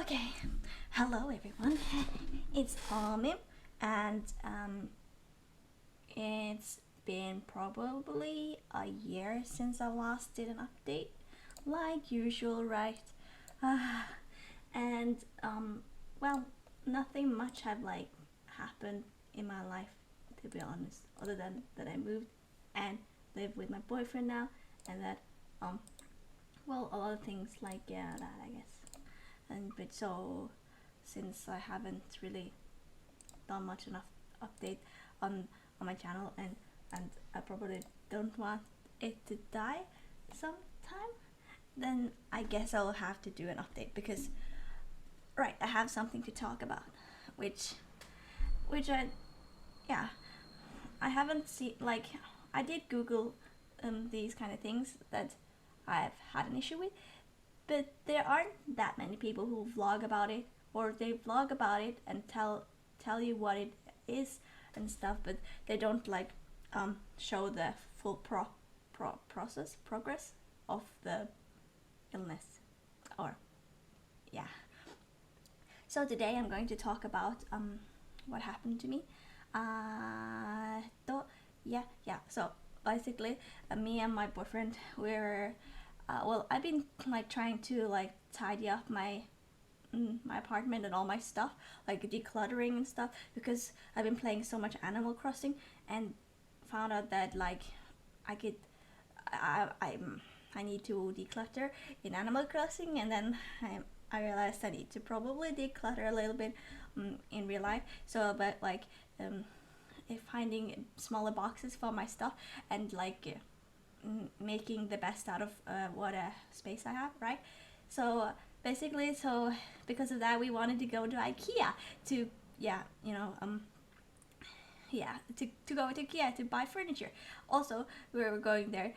Okay, hello everyone. It's Amim, and it's been probably a year since I last did an update, like usual, right? And well, nothing much have like happened in my life, to be honest, other than that I moved and live with my boyfriend now, and that well, a lot of things like that, I guess. And but so since I haven't really done much enough update on my channel, and I probably don't want it to die sometime, then I guess I'll have to do an update because right, I have something to talk about, which I, yeah, I haven't seen, like, I did Google these kind of things that I've had an issue with, but there aren't that many people who vlog about it, or they vlog about it and tell you what it is and stuff, but they don't like show the full progress of the illness, or yeah. So today I'm going to talk about what happened to me. So basically, me and my boyfriend, we're well, I've been like trying to like tidy up my apartment and all my stuff, like decluttering and stuff, because I've been playing so much Animal Crossing and found out that like I could I need to declutter in Animal Crossing, and then I realized I need to probably declutter a little bit in real life. So, but like finding smaller boxes for my stuff and like making the best out of what space I have, right? So basically, so because of that, we wanted to go to IKEA to to go to IKEA to buy furniture. Also, we were going there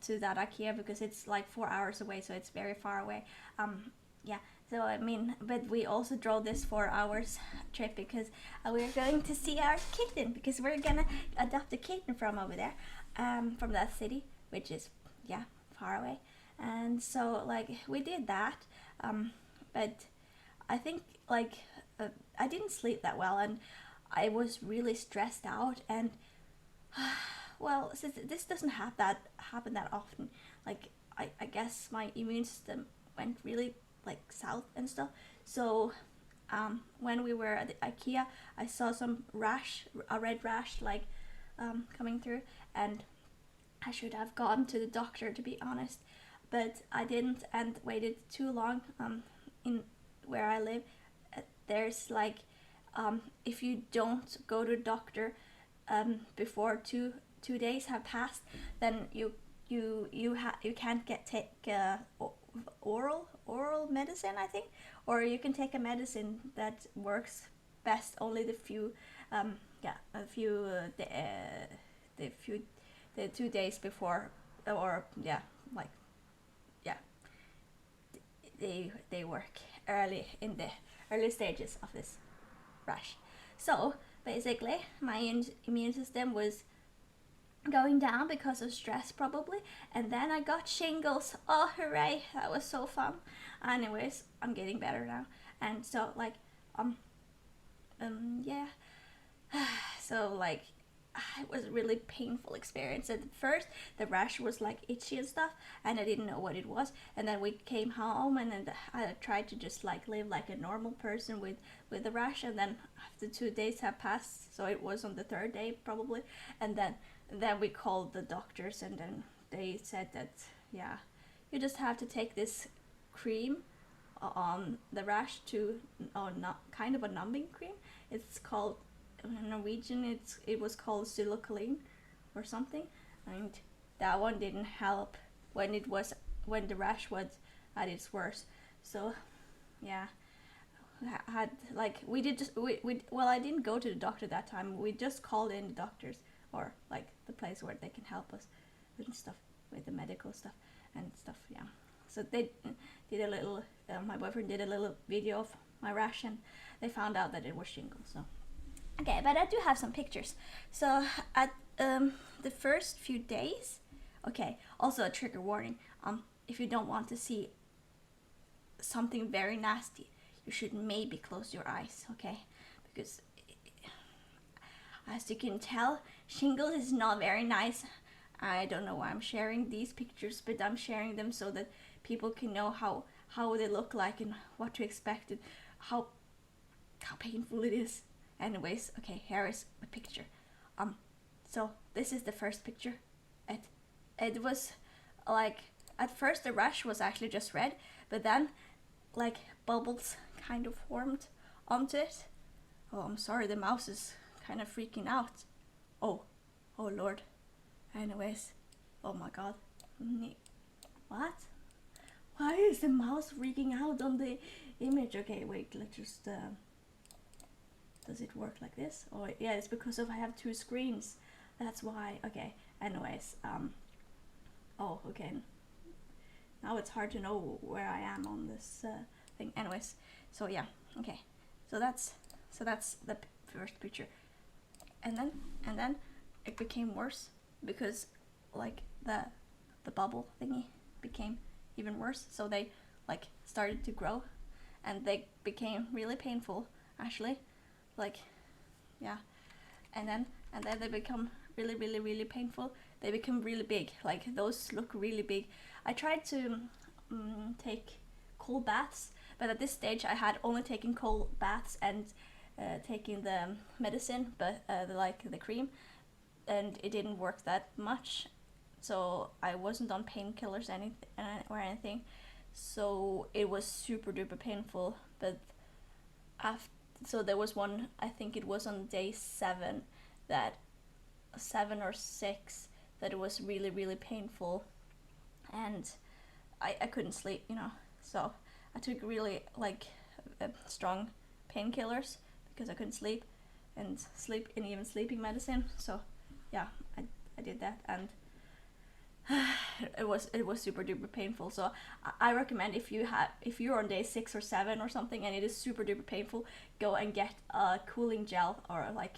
to that IKEA because it's like 4 hours away, so it's very far away. Yeah, so I mean, but we also drove this 4 hours trip because we're going to see our kitten, because we're gonna adopt a kitten from over there, from that city, which is far away. And so like we did that, but I think like I didn't sleep that well, and I was really stressed out, and well, since this doesn't happen that often, like I guess my immune system went really like south and stuff. So when we were at the IKEA, I saw some a red rash, like coming through, and I should have gone to the doctor, to be honest, but I didn't, and waited too long. In where I live, there's like if you don't go to the doctor before two days have passed, then you can't take oral medicine, I think, or you can take a medicine that works best only the the 2 days before, or they work early in the early stages of this rash. So basically, my immune system was going down because of stress probably, and then I got shingles. Oh hooray, that was so fun. Anyways, I'm getting better now, and so like yeah. So like it was a really painful experience. At first the rash was like itchy and stuff, and I didn't know what it was, and then we came home, and then I tried to just like live like a normal person with the rash, and then after 2 days have passed, so it was on the third day probably, and then we called the doctors, and then they said that you just have to take this cream on the rash to, not kind of a numbing cream. It's called, in Norwegian it was called silicone or something, and that one didn't help when the rash was at its worst. So yeah, had like we did just we well, I didn't go to the doctor that time. We just called in the doctors, or like the place where they can help us with stuff, with the medical stuff and stuff. Yeah, so they did a little my boyfriend did a little video of my rash, and they found out that it was shingles. So okay, but I do have some pictures. So at the first few days, okay, also a trigger warning, if you don't want to see something very nasty, you should maybe close your eyes, okay? Because as you can tell, Shingles is not very nice. I don't know why I'm sharing these pictures, but I'm sharing them so that people can know how they look like and what to expect and how painful it is. Anyways, okay, here is a picture. So this is the first picture. It was like, at first the rash was actually just red, but then like bubbles kind of formed onto it. Oh, I'm sorry, the mouse is kind of freaking out. Oh Lord. Anyways, oh my god. What? Why is the mouse freaking out on the image? Okay, wait, let's just does it work like this? Oh yeah, it's because of I have two screens. That's why. Okay, anyways, oh, okay, now it's hard to know where I am on this thing. Anyways, so yeah, okay, so that's the first picture, and then it became worse because like the bubble thingy became even worse, so they like started to grow and they became really painful actually, like, yeah, and then they become really painful. They become really big, like those look really big. I tried to take cold baths, but at this stage I had only taken cold baths and taking the medicine, but the cream, and it didn't work that much, so I wasn't on painkillers or anything, so it was super duper painful. But so there was one, I think it was on day 7 or 6, that it was really painful, and I couldn't sleep, you know, so I took really like strong painkillers because I couldn't sleep, and even sleeping medicine. So yeah, I did that, and it was super duper painful. So I recommend, if you're on day 6 or 7 or something and it is super duper painful, go and get a cooling gel, or like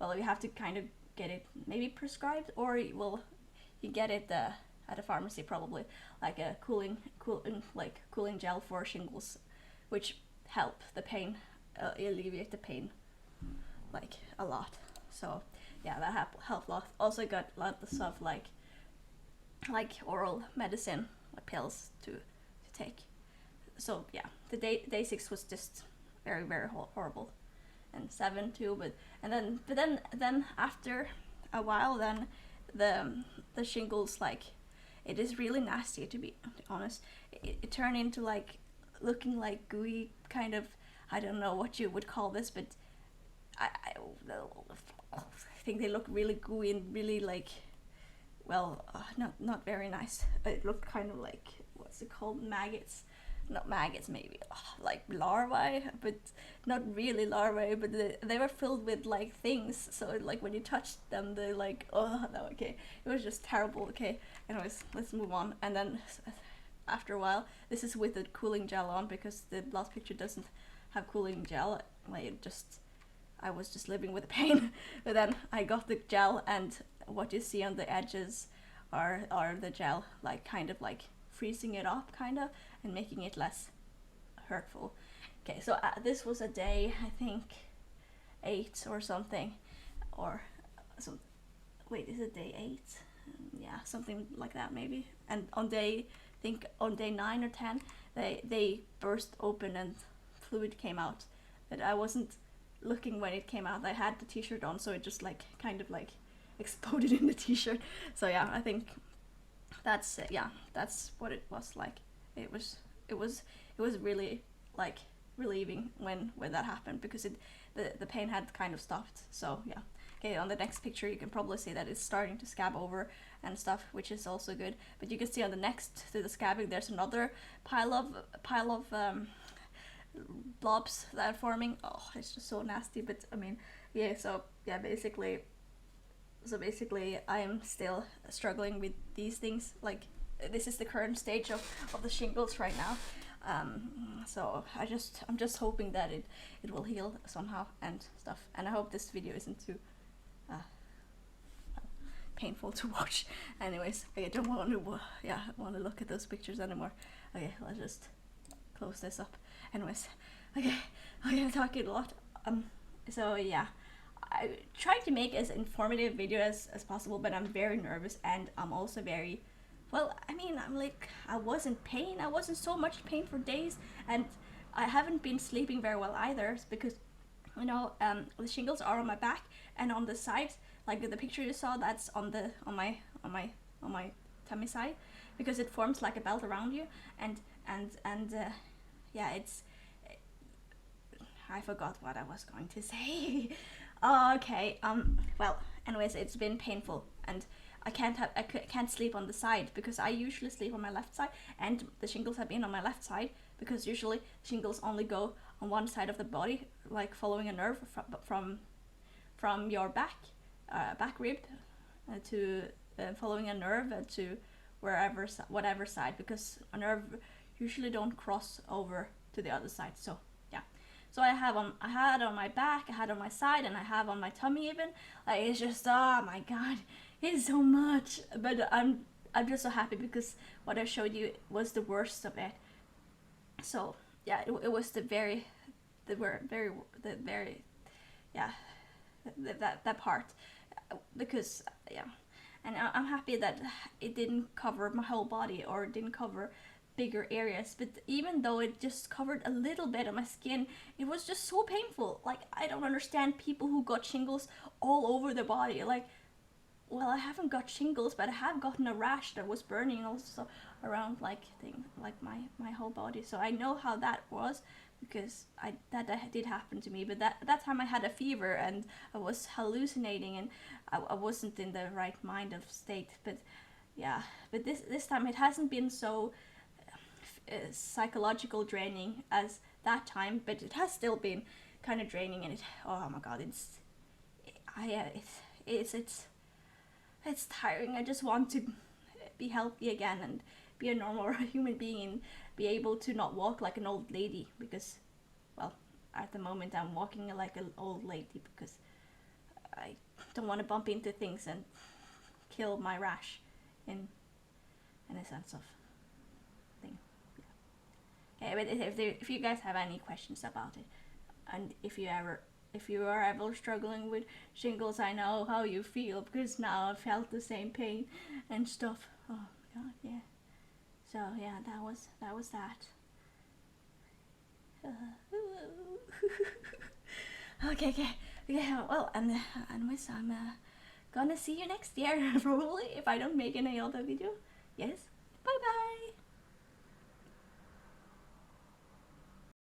well, you have to kind of get it maybe prescribed, or you get it at a pharmacy probably, like a cooling gel for shingles, which help the pain, alleviate the pain like a lot. So yeah, that helped a lot. Also got lots of like oral medicine, like pills to take. So yeah, the day 6 was just very horrible, and 7 too. But then after a while, then the shingles, like, it is really nasty, to be honest. It turned into like looking like gooey kind of, I don't know what you would call this, but I think they look really gooey and really like, well, not very nice. It looked kind of like, what's it called, maggots, not maggots, maybe like larvae, but not really larvae, but they were filled with like things, so like when you touched them, they like, oh no, okay, it was just terrible. Okay, anyways, let's move on. And then after a while, this is with the cooling gel on, because the last picture doesn't have cooling gel, like I was just living with the pain. But then I got the gel, and what you see on the edges are the gel, like kind of like freezing it up kind of, and making it less hurtful. Okay, so this was a day, I think 8 or something, or some, wait, is it day 8? Yeah, something like that maybe. And on day 9 or 10, they burst open and fluid came out, but I wasn't looking when it came out. I had the t-shirt on, so it just like kind of like exploded in the t-shirt. So yeah, I think that's that's what it was like. It was really like relieving when that happened, because the pain had kind of stopped. So yeah. Okay, on the next picture you can probably see that it's starting to scab over and stuff, which is also good. But you can see on the next to the scabbing, there's another pile of blobs that are forming. Oh, it's just so nasty. But I mean, yeah. So yeah, basically I am still struggling with these things. Like, this is the current stage of the shingles right now. So I'm just hoping that it will heal somehow and stuff. And I hope this video isn't too painful to watch. Anyways, I don't want to look at those pictures anymore. Okay, let's just close this up. Anyways, okay, I'm talking a lot. So yeah, I tried to make as informative video as possible, but I'm very nervous, and I'm also very, well, I mean, I was in pain. I was in so much pain for days, and I haven't been sleeping very well either, because, you know, the shingles are on my back and on the sides, like the picture you saw, that's on my tummy side, because it forms like a belt around you, and yeah, it's, I forgot what I was going to say. Oh, okay. Well, anyways, it's been painful, and I can't sleep on the side, because I usually sleep on my left side, and the shingles have been on my left side, because usually shingles only go on one side of the body, like following a nerve from your back rib to following a nerve to whatever side, because a nerve usually don't cross over to the other side. So yeah, so I had on my back, I had on my side, and I have on my tummy even. Like, it's just, oh my god, it's so much. But I'm just so happy, because what I showed you was the worst of it. So yeah, it was that part, because yeah, and I'm happy that it didn't cover my whole body, or it didn't cover bigger areas, but even though it just covered a little bit of my skin, it was just so painful. Like, I don't understand people who got shingles all over the body. Like, well, I haven't got shingles, but I have gotten a rash that was burning also around like my whole body. So I know how that was, because that did happen to me. But that time I had a fever, and I was hallucinating, and I wasn't in the right mind of state. But yeah, but this time it hasn't been so psychological draining as that time, but it has still been kind of draining, and oh my god, it's tiring. I just want to be healthy again, and be a normal human being, and be able to not walk like an old lady, because, well, at the moment I'm walking like an old lady, because I don't want to bump into things and kill my rash in a sense of thing. Yeah, but if you guys have any questions about it, and if you are ever struggling with shingles, I know how you feel, because now I've felt the same pain and stuff. Oh god, yeah. So yeah, that was that. Okay. Well, and anyways, I'm gonna see you next year probably, if I don't make any other video. Yes.